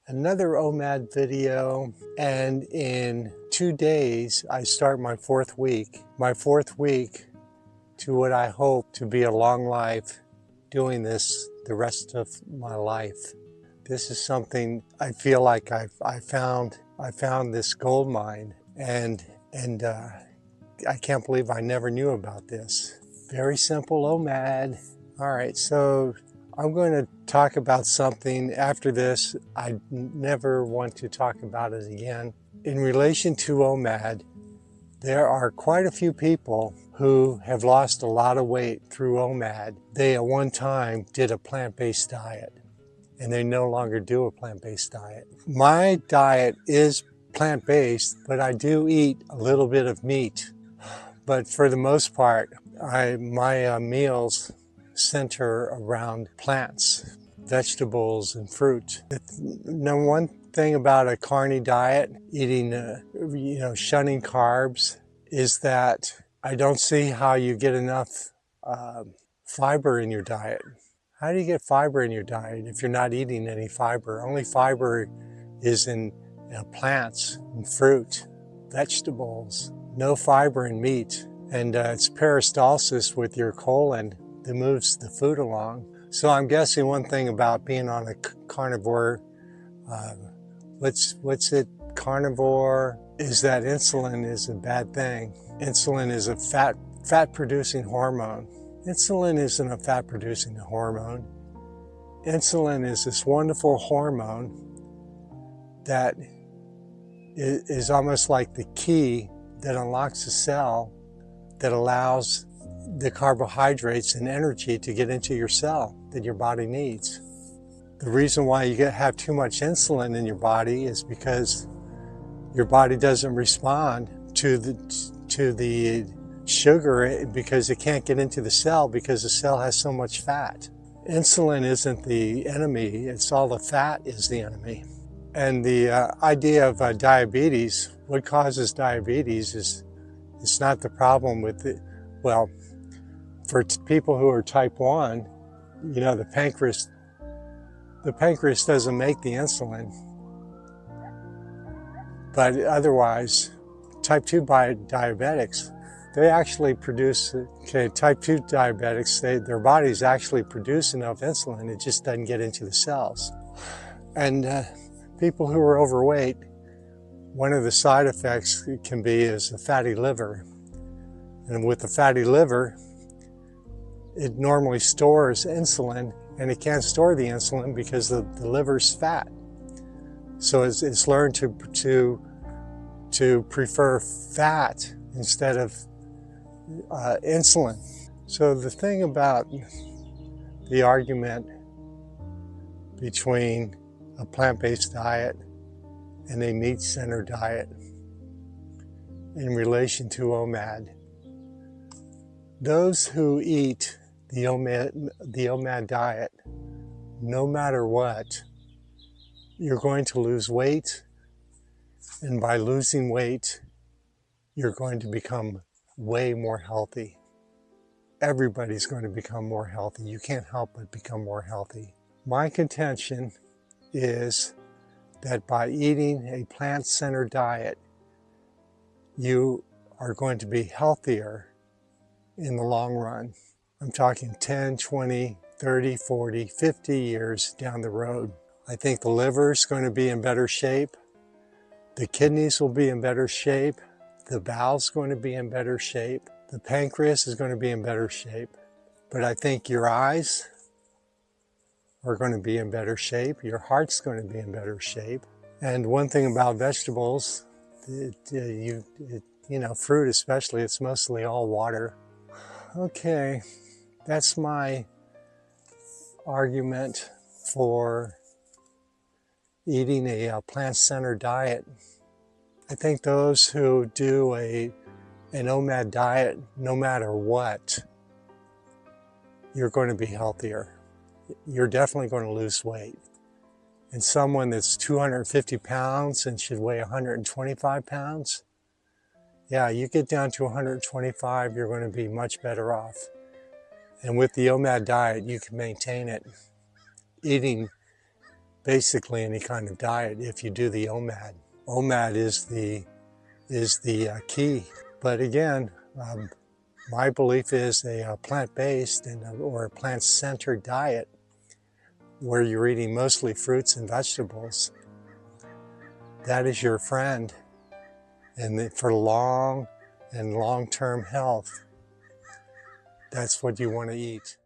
Another OMAD video, and in 2 days I start my fourth week. My fourth week to what I hope to be a long life, doing this the rest of my life. This is something I feel like I found this gold mine, and I can't believe I never knew about this. Very simple OMAD. All right, so I'm going to talk about something after this. I never want to talk about it again. In relation to OMAD, there are quite a few people who have lost a lot of weight through OMAD. They at one time did a plant-based diet, and they no longer do a plant-based diet. My diet is plant-based, but I do eat a little bit of meat. But for the most part, my meals center around plants, vegetables, and fruit. Now, one thing about a Carne diet, eating, shunning carbs, is that I don't see how you get enough fiber in your diet. How do you get fiber in your diet if you're not eating any fiber? Only fiber is in plants and fruit, vegetables. No fiber in meat. And it's peristalsis with your colon that moves the food along. So I'm guessing one thing about being on a carnivore, carnivore, is that insulin is a bad thing. Insulin is a fat-producing hormone. Insulin isn't a fat-producing hormone. Insulin is this wonderful hormone that is almost like the key that unlocks a cell that allows the carbohydrates and energy to get into your cell that your body needs. The reason why you have too much insulin in your body is because your body doesn't respond to the sugar because it can't get into the cell because the cell has so much fat. Insulin isn't the enemy, it's all the fat is the enemy. And the idea of diabetes, what causes diabetes is it's not the problem with it. Well, for people who are type 1, the pancreas doesn't make the insulin. But otherwise, type 2 diabetics, they actually produce, type 2 diabetics, their bodies actually produce enough insulin, it just doesn't get into the cells. And people who are overweight, one of the side effects can be is a fatty liver. And with the fatty liver, it normally stores insulin, and it can't store the insulin because the liver's fat. So it's learned to prefer fat instead of insulin. So the thing about the argument between a plant-based diet and a meat-centered diet in relation to OMAD, those who eat the OMAD diet, no matter what, you're going to lose weight, and by losing weight, you're going to become way more healthy. Everybody's going to become more healthy. You can't help but become more healthy. My contention is that by eating a plant-centered diet, you are going to be healthier in the long run. I'm talking 10, 20, 30, 40, 50 years down the road. I think the liver is going to be in better shape. The kidneys will be in better shape. The bowel's going to be in better shape. The pancreas is going to be in better shape. But I think your eyes are going to be in better shape. Your heart's going to be in better shape. And one thing about vegetables, fruit especially, it's mostly all water. Okay, that's my argument for eating a plant-centered diet. I think those who do an OMAD diet, no matter what, you're going to be healthier. You're definitely going to lose weight. And someone that's 250 pounds and should weigh 125 pounds, yeah, you get down to 125, you're going to be much better off. And with the OMAD diet, you can maintain it, eating basically any kind of diet if you do the OMAD. OMAD is the key. But again, my belief is a plant-based or a plant-centered diet where you're eating mostly fruits and vegetables. That is your friend, and for long-term health, that's what you want to eat.